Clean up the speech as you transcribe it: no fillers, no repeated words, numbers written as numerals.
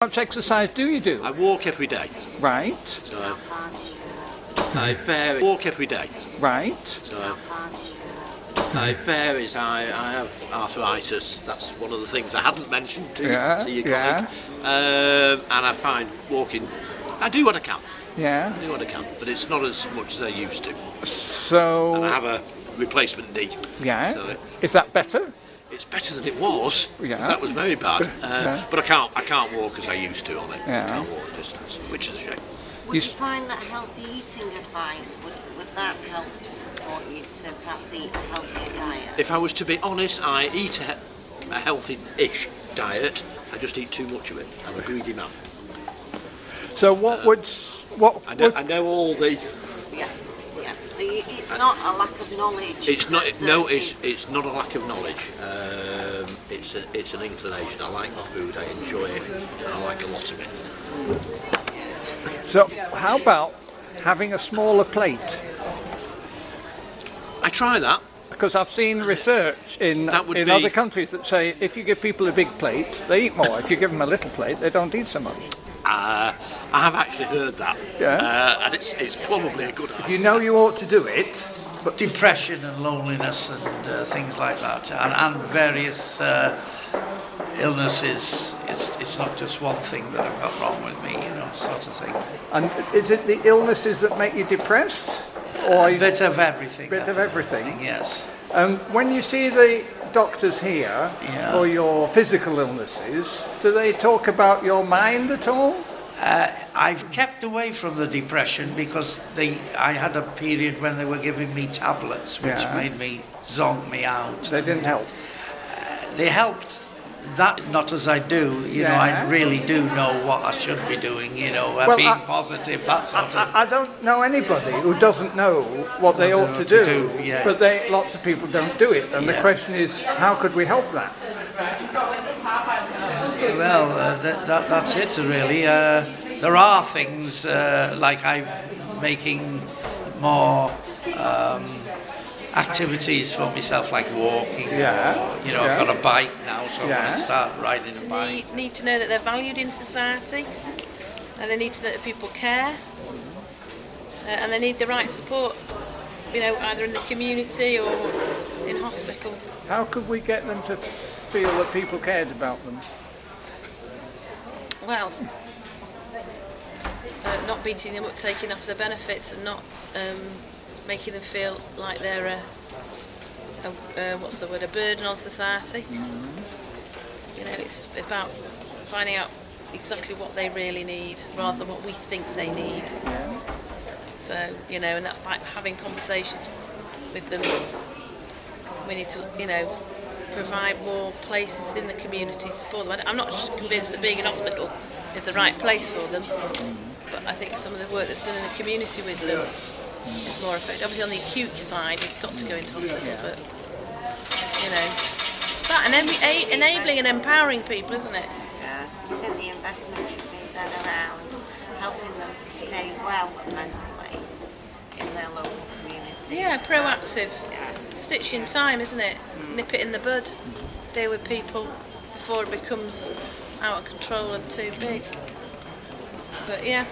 How much exercise do you do? I walk every day. Right, So I walk every day. right. So I varies. I have arthritis. That's one of the things I hadn't mentioned to your colleague. And I find walking. I do what I can. Yeah. I do what I can, but it's not as much as I used to. So, And I have a replacement knee. yeah. So Is that better? it's better than it was. Yeah. That was very bad. Yeah. But I can't walk as I used to on it. Yeah. I can't walk the distance, which is a shame. Would you find that healthy eating advice, would that help to support you to perhaps eat a healthier diet? If I was to be honest, I eat a healthy-ish diet. I just eat too much of it. I'm a greedy man. So I know all the. Yeah. So it's not a lack of knowledge. It's not. No, it's not a lack of knowledge. It's an inclination. I like my food. I enjoy it, and I like a lot of it. So how about having a smaller plate? I try that. Because I've seen research in other countries that say if you give people a big plate, they eat more. If you give them a little plate, they don't eat so much. I have actually heard that. Yeah. And it's probably a good idea. You know you ought to do it, but Depression and loneliness and things like that, and various illnesses. It's not just one thing that I've got wrong with me, sort of thing. and is it the illnesses that make you depressed? Or A bit of everything. Bit of everything. Yes. When you see the doctors here Yeah. for your physical illnesses, do they talk about your mind at all? I've kept away from the depression because I had a period when they were giving me tablets, which Yeah. made me zonk me out. They didn't help. They helped. That not as I do, Yeah. I really do know what I should be doing, Well, being positive, that sort of. I don't know anybody who doesn't know what they ought to do, yeah. but lots of people don't do it. And the Yeah. question is, how could we help that? Well, that's it really. There are things like I'm making more activities for myself, like walking. Yeah. Or, Yeah. I've got a bike now, so I'm Yeah. going to start riding a bike. Need to know that they're valued in society, and they need to know that people care, and they need the right support, either in the community or in hospital. How could we get them to feel that people cared about them? Well, not beating them up, taking off their benefits, and not making them feel like they're a burden on society. It's about finding out exactly what they really need rather than what we think they need. So, and that's by having conversations with them. We need to, provide more places in the community to support them. I'm not convinced that being in hospital is the right place for them, but I think some of the work that's done in the community with them is more effective. Obviously on the acute side, you've got to go into hospital, but, that and then enabling and empowering people, isn't it? Yeah. You think the investment should be then around helping them to stay well mentally in their local community? Yeah, proactive. Yeah. Stitch in time, isn't it? Nip it in the bud. Deal with people before it becomes out of control and too big. But yeah,